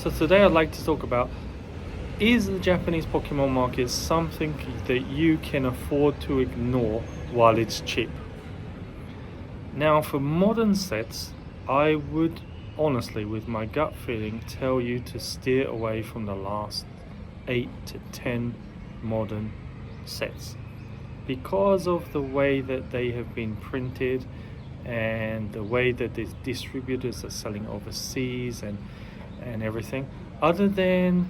So today I'd like to talk about, is the Japanese Pokemon market something that you can afford to ignore while it's cheap? Now for modern sets, I would honestly, with my gut feeling, tell you to steer away from the last 8 to 10 modern sets because of the way that they have been printed and the way that the distributors are selling overseas and everything, other than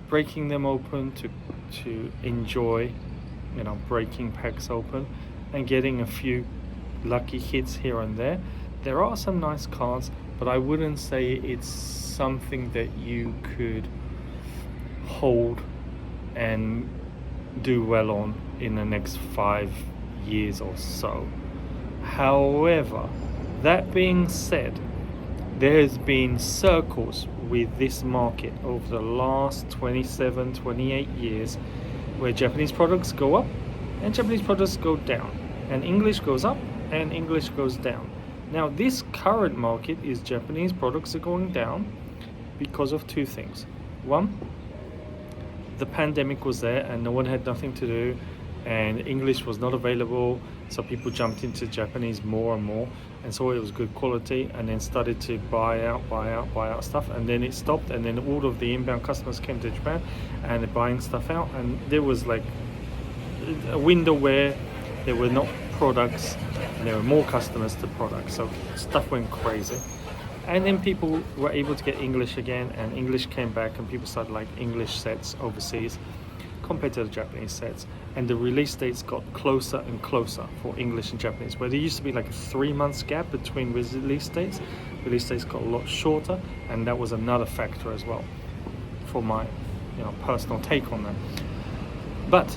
breaking them open to enjoy, breaking packs open and getting a few lucky hits here and there. There are some nice cards, but I wouldn't say it's something that you could hold and do well on in the next 5 years or so. However, that being said, there's been circles with this market over the last 27, 28 years where Japanese products go up and Japanese products go down, and English goes up and English goes down. Now this current market is Japanese products are going down because of two things. One, the pandemic was there and no one had nothing to do and English was not available, so people jumped into Japanese more and more and saw it was good quality and then started to buy out stuff, and then it stopped, and then all of the inbound customers came to Japan and they're buying stuff out, and there was like a window where there were not products and there were more customers to products, so stuff went crazy. And then people were able to get English again, and English came back and people started like English sets overseas compared to the Japanese sets, and the release dates got closer and closer for English and Japanese, where there used to be like a 3 months gap between release dates got a lot shorter, and that was another factor as well for my personal take on that. But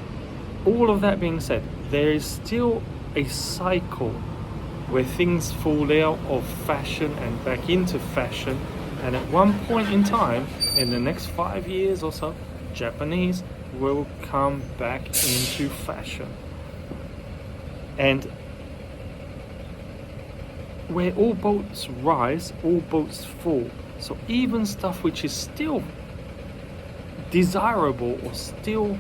all of that being said, there is still a cycle where things fall out of fashion and back into fashion, and at one point in time in the next 5 years or so, Japanese will come back into fashion. And where all boats rise, all boats fall. So even stuff which is still desirable or still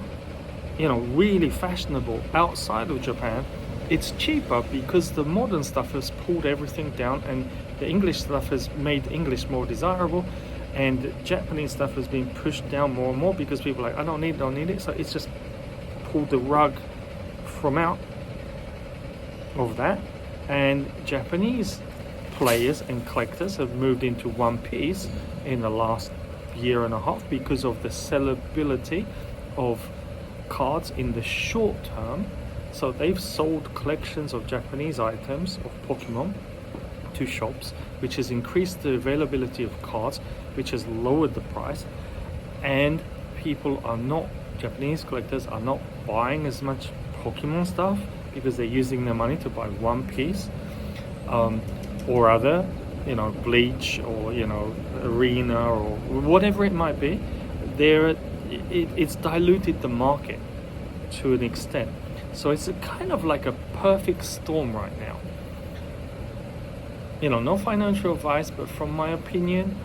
really fashionable outside of Japan, it's cheaper because the modern stuff has pulled everything down and the English stuff has made English more desirable, and Japanese stuff has been pushed down more and more because people are like, I don't need it. So it's just pulled the rug from out of that, and Japanese players and collectors have moved into One Piece in the last year and a half because of the sellability of cards in the short term. So they've sold collections of Japanese items of Pokemon to shops, which has increased the availability of cards, which has lowered the price, and Japanese collectors are not buying as much Pokemon stuff because they're using their money to buy One Piece or other, Bleach or Arena or whatever it might be. It's diluted the market to an extent. So it's kind of like a perfect storm right now. No financial advice, but from my opinion,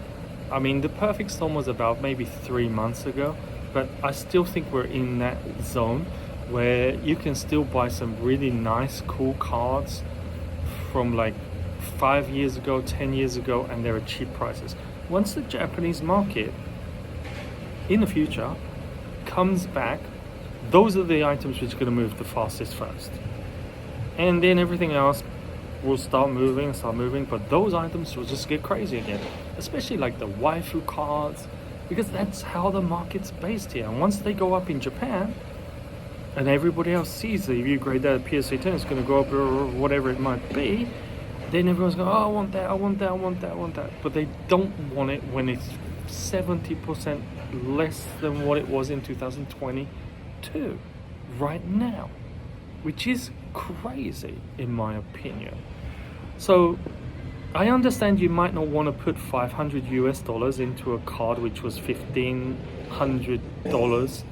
the perfect storm was about maybe 3 months ago, but I still think we're in that zone where you can still buy some really nice, cool cards from like 5 years ago, 10 years ago, and they're at cheap prices. Once the Japanese market in the future comes back, those are the items which are going to move the fastest first. And then everything else will start moving, but those items will just get crazy again. Especially like the waifu cards, because that's how the market's based here. And once they go up in Japan, and everybody else sees that if you grade that at PSA 10, it's going to go up or whatever it might be, then everyone's going, oh, I want that. But they don't want it when it's 70% less than what it was in 2022 right now, which is crazy in my opinion. So I understand you might not want to put $500 into a card which was $1,500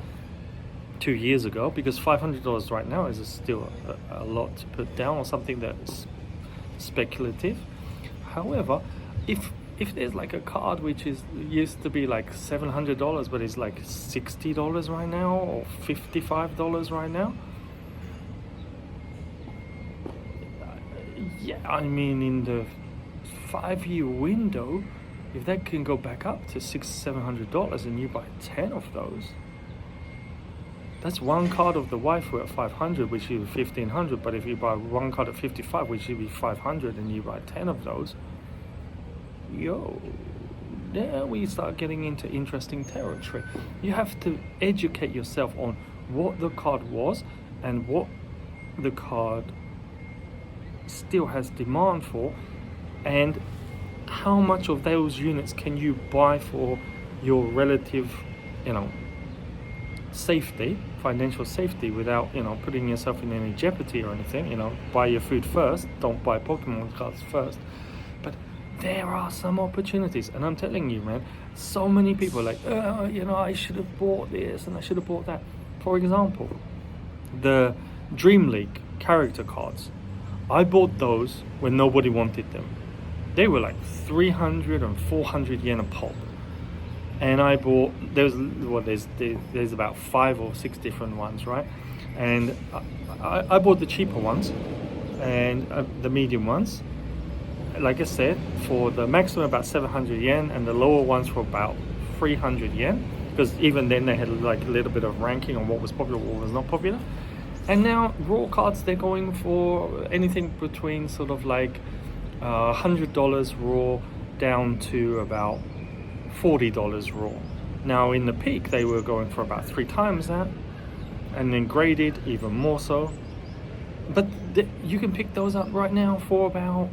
2 years ago, because $500 right now is still a lot to put down on something that's speculative. However, if if there's like a card which is used to be like $700 but is like $60 right now or $55 right now, yeah, I mean, in the 5-year window, if that can go back up to $600-700 and you buy 10 of those, that's one card of the waifu at 500, which is 1500. But if you buy one card at 55, which should be 500, and you buy 10 of those, there we start getting into interesting territory. You have to educate yourself on what the card was and what the card still has demand for, and how much of those units can you buy for your relative, safety, financial safety, without, putting yourself in any jeopardy or anything. Buy your food first, don't buy Pokemon cards first. But there are some opportunities, and I'm telling you, man, so many people are like, I should have bought this and I should have bought that. For example, the Dream League character cards, I bought those when nobody wanted them. They were like 300 and 400 yen a pop. And I bought, there's about 5 or 6 different ones, right? And I bought the cheaper ones and the medium ones. Like I said, for the maximum about 700 yen, and the lower ones for about 300 yen. Because even then they had like a little bit of ranking on what was popular, what was not popular. And now raw cards, they're going for anything between sort of like $100 raw down to about $40 raw. Now in the peak they were going for about 3 times that, and then graded even more so. But you can pick those up right now for about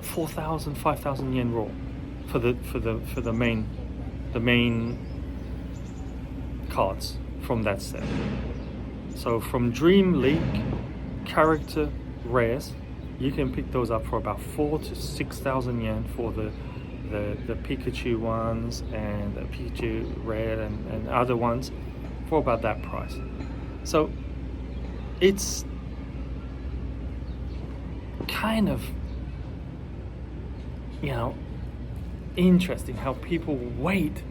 4,000, 5,000 yen raw for the main cards from that set. So from Dream League character rares, you can pick those up for about 4,000 to 6,000 yen for the Pikachu ones and the Pikachu rare and other ones for about that price. So it's kind of, interesting how people wait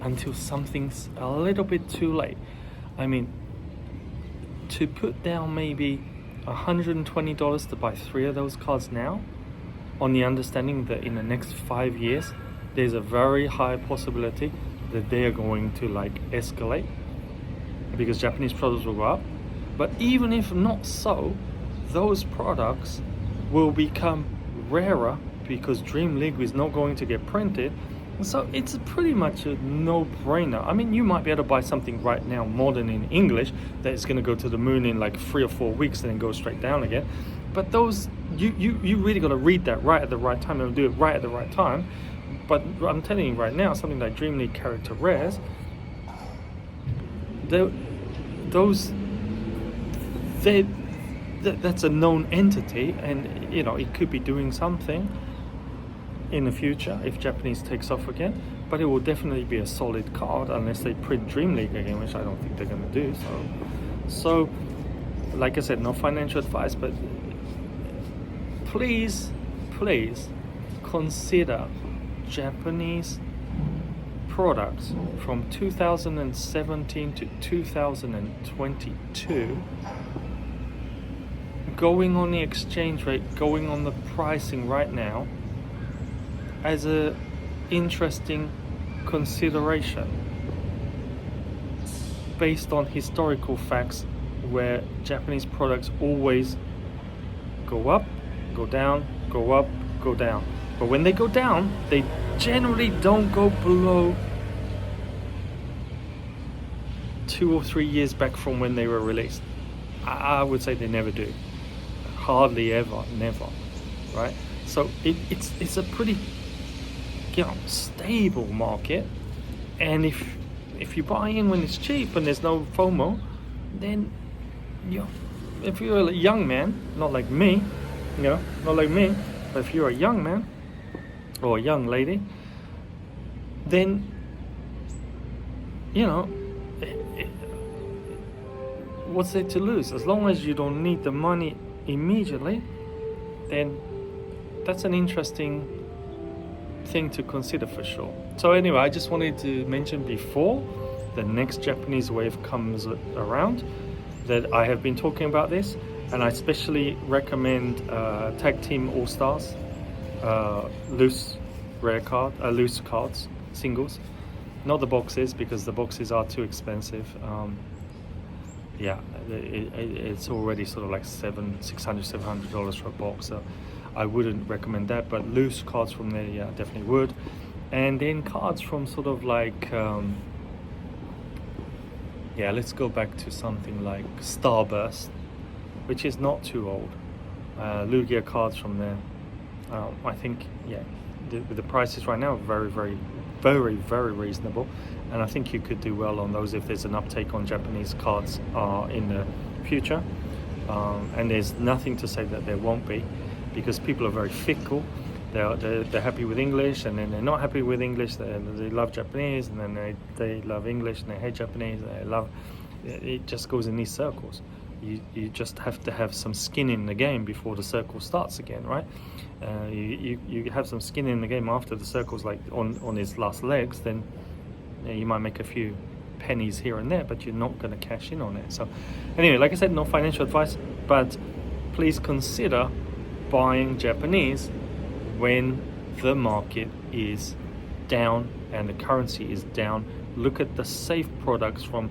until something's a little bit too late. I mean, to put down maybe $120 to buy 3 of those cards now, on the understanding that in the next 5 years there's a very high possibility that they are going to like escalate because Japanese products will go up. But even if not so, those products will become rarer because Dream League is not going to get printed. So it's pretty much a no-brainer. I mean, you might be able to buy something right now, modern in English, that is going to go to the moon in like 3 or 4 weeks and then go straight down again. But those, you really got to read that right at the right time and do it right at the right time. But I'm telling you right now, something like Dream League character rares, that's a known entity, and it could be doing something in the future if Japanese takes off again, but it will definitely be a solid card unless they print Dream League again, which I don't think they're going to do. So like I said, no financial advice, but please consider Japanese products from 2017 to 2022, going on the exchange rate, going on the pricing right now, as a interesting consideration based on historical facts where Japanese products always go up, go down, go up, go down. But when they go down, they generally don't go below 2 or 3 years back from when they were released. I would say they never do. Hardly ever, never, right? So it's a pretty stable market, and if you buy in when it's cheap and there's no FOMO, then if you're a young man, not like me, but if you're a young man or a young lady, then what's there to lose? As long as you don't need the money immediately, then that's an interesting thing to consider for sure. So anyway, I just wanted to mention before the next Japanese wave comes around that I have been talking about this, and I especially recommend Tag Team All Stars, loose loose cards, singles, not the boxes because the boxes are too expensive. Yeah, it's already sort of like $600-700 for a box, so I wouldn't recommend that. But loose cards from there, yeah, definitely would. And then cards from sort of like yeah, let's go back to something like Starburst, which is not too old. Lugia cards from there. I think, yeah, the prices right now are very reasonable, and I think you could do well on those if there's an uptake on Japanese cards in the future. And there's nothing to say that there won't be, because people are very fickle. They're happy with English, and then they're not happy with English. They love Japanese, and then they love English, and they hate Japanese. It just goes in these circles. You just have to have some skin in the game before the circle starts again, right? You have some skin in the game after the circle's like on its last legs, then you might make a few pennies here and there, but you're not going to cash in on it. So anyway, like I said, no financial advice, but please consider buying Japanese when the market is down and the currency is down. Look at the safe products from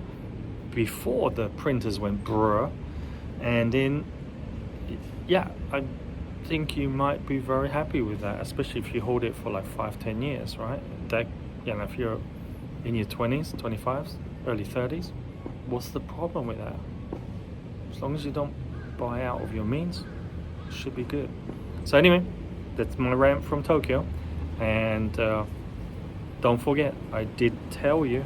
before the printers went brr, and then yeah, I think you might be very happy with that, especially if you hold it for like 5-10 years, right? That, you know, if you're in your 20s, 25s, early 30s, what's the problem with that? As long as you don't buy out of your means, it should be good. So anyway, that's my rant from Tokyo, and don't forget, I did tell you